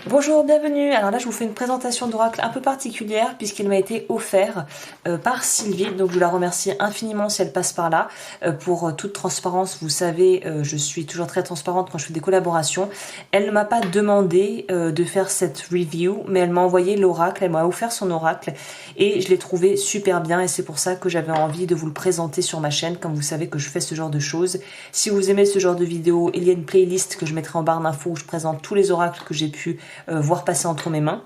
Bonjour, bienvenue. Alors là, je vous fais une présentation d'oracle un peu particulière puisqu'il m'a été offert par Sylvie. Donc je la remercie infiniment si elle passe par là. Pour toute transparence, vous savez, je suis toujours très transparente quand je fais des collaborations. Elle ne m'a pas demandé de faire cette review, mais elle m'a envoyé l'oracle, elle m'a offert son oracle et je l'ai trouvé super bien et c'est pour ça que j'avais envie de vous le présenter sur ma chaîne, comme vous savez que je fais ce genre de choses. Si vous aimez ce genre de vidéos, il y a une playlist que je mettrai en barre d'infos où je présente tous les oracles que j'ai pu voir passer entre mes mains.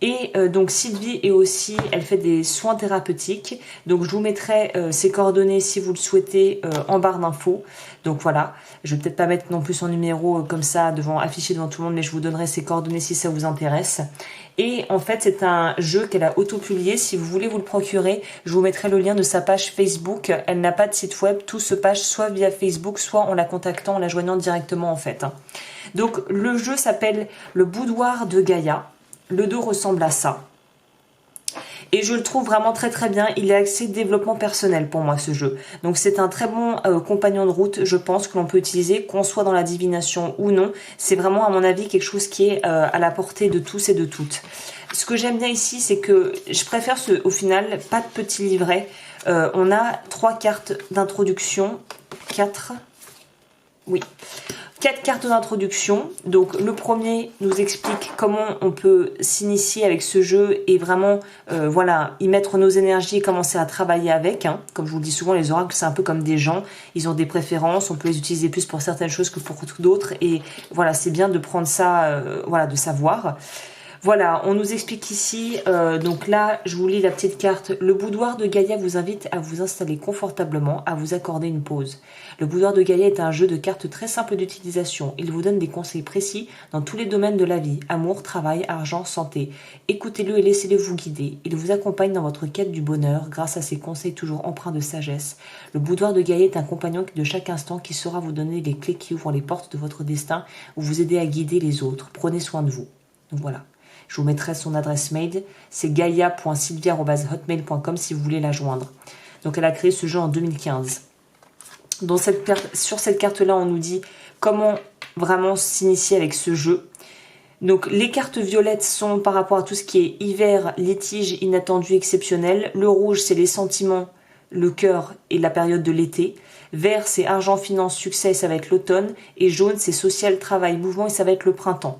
Et donc Sylvie est aussi, elle fait des soins thérapeutiques. Donc je vous mettrai ses coordonnées si vous le souhaitez en barre d'infos. Donc voilà, je vais peut-être pas mettre non plus son numéro comme ça affiché devant tout le monde, mais je vous donnerai ses coordonnées si ça vous intéresse. Et en fait c'est un jeu qu'elle a auto-publié. Si vous voulez vous le procurer, je vous mettrai le lien de sa page Facebook. Elle n'a pas de site web, tout se passe soit via Facebook, soit en la contactant, en la joignant directement en fait. Donc le jeu s'appelle le boudoir de Gaïa. Le dos ressemble à ça. Et je le trouve vraiment très très bien. Il est axé développement personnel pour moi ce jeu. Donc c'est un très bon compagnon de route, je pense, que l'on peut utiliser, qu'on soit dans la divination ou non. C'est vraiment à mon avis quelque chose qui est à la portée de tous et de toutes. Ce que j'aime bien ici, c'est que je préfère au final pas de petit livret. On a 3 cartes d'introduction. 4. Oui. 4 cartes d'introduction. Donc le premier nous explique comment on peut s'initier avec ce jeu et vraiment voilà, y mettre nos énergies et commencer à travailler avec. Hein. Comme je vous le dis souvent, les oracles c'est un peu comme des gens. Ils ont des préférences, on peut les utiliser plus pour certaines choses que pour d'autres. Et voilà, c'est bien de prendre ça, voilà, de savoir. Voilà, on nous explique ici, donc là, je vous lis la petite carte. Le boudoir de Gaïa vous invite à vous installer confortablement, à vous accorder une pause. Le boudoir de Gaïa est un jeu de cartes très simple d'utilisation. Il vous donne des conseils précis dans tous les domaines de la vie, amour, travail, argent, santé. Écoutez-le et laissez-le vous guider. Il vous accompagne dans votre quête du bonheur grâce à ses conseils toujours empreints de sagesse. Le boudoir de Gaïa est un compagnon de chaque instant qui saura vous donner les clés qui ouvrent les portes de votre destin ou vous aider à guider les autres. Prenez soin de vous. Donc voilà. Je vous mettrai son adresse mail, c'est gaia.sylvia@hotmail.com si vous voulez la joindre. Donc elle a créé ce jeu en 2015. Sur cette carte-là, on nous dit comment vraiment s'initier avec ce jeu. Donc les cartes violettes sont par rapport à tout ce qui est hiver, litige, inattendu, exceptionnel. Le rouge, c'est les sentiments, le cœur et la période de l'été. Vert, c'est argent, finance, succès, et ça va être l'automne. Et jaune, c'est social, travail, mouvement, et ça va être le printemps.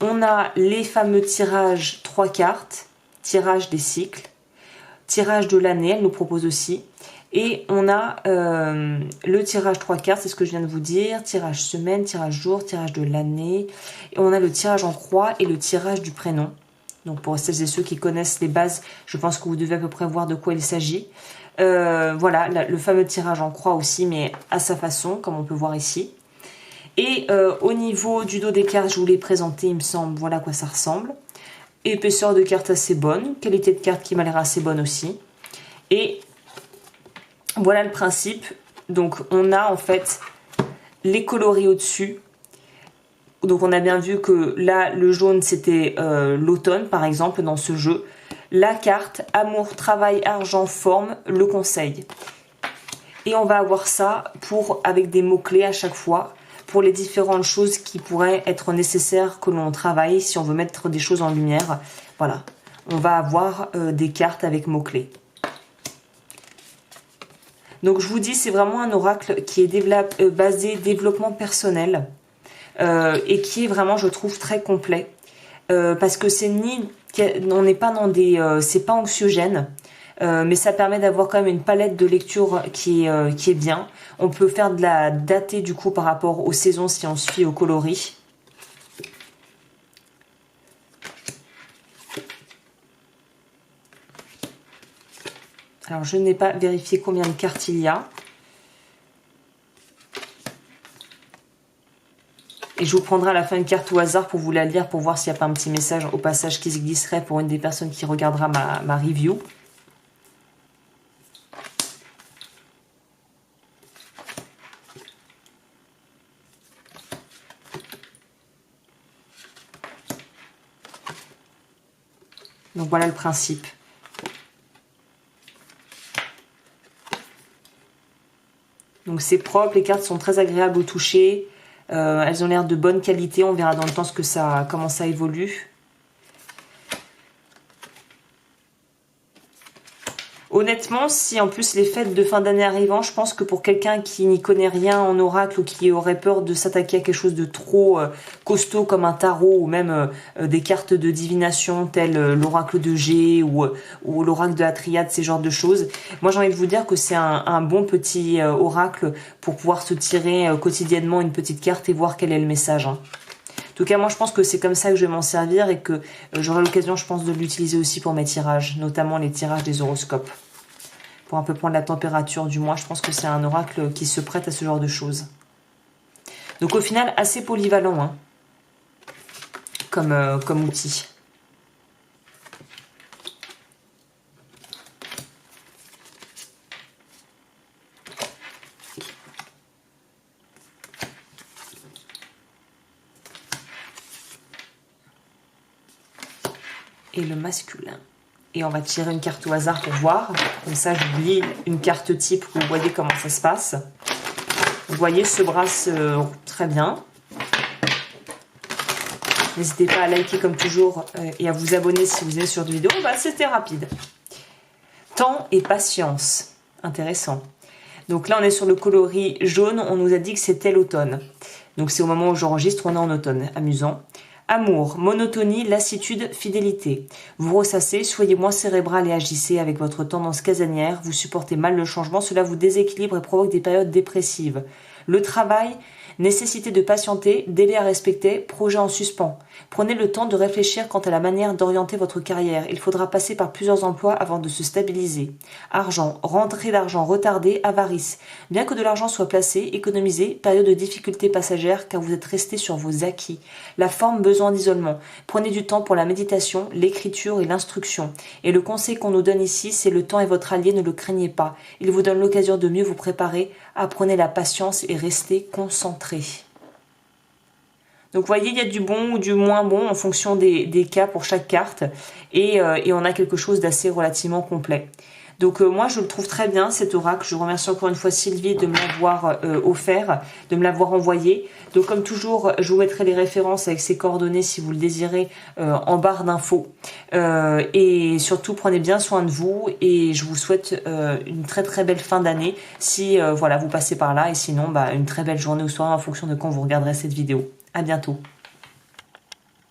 On a les fameux tirages 3 cartes, tirage des cycles, tirage de l'année, elle nous propose aussi. Et on a le tirage 3 cartes, c'est ce que je viens de vous dire, tirage semaine, tirage jour, tirage de l'année. Et on a le tirage en croix et le tirage du prénom. Donc pour celles et ceux qui connaissent les bases, je pense que vous devez à peu près voir de quoi il s'agit. Voilà, le fameux tirage en croix aussi, mais à sa façon, comme on peut voir ici. Et au niveau du dos des cartes, je vous l'ai présenté, il me semble, voilà à quoi ça ressemble. Épaisseur de carte assez bonne, qualité de carte qui m'a l'air assez bonne aussi. Et voilà le principe. Donc on a en fait les coloris au-dessus. Donc on a bien vu que là, le jaune, c'était l'automne, par exemple, dans ce jeu. La carte, amour, travail, argent, forme, le conseil. Et on va avoir ça avec des mots-clés à chaque fois, pour les différentes choses qui pourraient être nécessaires que l'on travaille si on veut mettre des choses en lumière. Voilà, on va avoir des cartes avec mots-clés. Donc je vous dis, c'est vraiment un oracle qui est basé développement personnel et qui est vraiment, je trouve, très complet. Parce que on n'est pas dans c'est pas anxiogène. Mais ça permet d'avoir quand même une palette de lecture qui est bien. On peut faire de la datée du coup par rapport aux saisons si on se fie au coloris. Alors je n'ai pas vérifié combien de cartes il y a. Et je vous prendrai à la fin une carte au hasard pour vous la lire, pour voir s'il n'y a pas un petit message au passage qui se glisserait pour une des personnes qui regardera ma review. Donc voilà le principe. Donc c'est propre, les cartes sont très agréables au toucher. Elles ont l'air de bonne qualité. On verra dans le temps comment ça évolue. Honnêtement, si en plus les fêtes de fin d'année arrivant, je pense que pour quelqu'un qui n'y connaît rien en oracle ou qui aurait peur de s'attaquer à quelque chose de trop costaud comme un tarot ou même des cartes de divination telles l'oracle de G ou l'oracle de la triade, ces genres de choses, moi j'ai envie de vous dire que c'est un bon petit oracle pour pouvoir se tirer quotidiennement une petite carte et voir quel est le message. Hein. En tout cas, moi, je pense que c'est comme ça que je vais m'en servir et que j'aurai l'occasion, je pense, de l'utiliser aussi pour mes tirages, notamment les tirages des horoscopes. Pour un peu prendre la température du mois, je pense que c'est un oracle qui se prête à ce genre de choses. Donc au final, assez polyvalent hein, comme outil. Et le masculin. Et on va tirer une carte au hasard pour voir. Comme ça, je vous lis une carte type pour que vous voyez comment ça se passe. Vous voyez, ce brasse très bien. N'hésitez pas à liker comme toujours et à vous abonner si vous êtes sur une vidéo. Bah, c'était rapide. Temps et patience. Intéressant. Donc là, on est sur le coloris jaune. On nous a dit que c'était l'automne. Donc c'est au moment où j'enregistre, on est en automne. Amusant. Amour, monotonie, lassitude, fidélité. Vous ressassez, soyez moins cérébral et agissez avec votre tendance casanière. Vous supportez mal le changement, cela vous déséquilibre et provoque des périodes dépressives. Le travail, nécessité de patienter, délai à respecter, projet en suspens. Prenez le temps de réfléchir quant à la manière d'orienter votre carrière. Il faudra passer par plusieurs emplois avant de se stabiliser. Argent, rentrée d'argent retardée, avarice. Bien que de l'argent soit placé, économisé, période de difficulté passagère car vous êtes resté sur vos acquis. La forme, besoin d'isolement. Prenez du temps pour la méditation, l'écriture et l'instruction. Et le conseil qu'on nous donne ici, c'est le temps est votre allié, ne le craignez pas. Il vous donne l'occasion de mieux vous préparer. Apprenez la patience et restez concentré. Donc vous voyez, il y a du bon ou du moins bon en fonction des cas pour chaque carte. Et on a quelque chose d'assez relativement complet. Donc moi je le trouve très bien cet oracle. Je remercie encore une fois Sylvie de me l'avoir offert, de me l'avoir envoyé. Donc comme toujours, je vous mettrai les références avec ses coordonnées si vous le désirez en barre d'infos. Et surtout prenez bien soin de vous et je vous souhaite une très très belle fin d'année si voilà vous passez par là et sinon une très belle journée ou soirée en fonction de quand vous regarderez cette vidéo. À bientôt.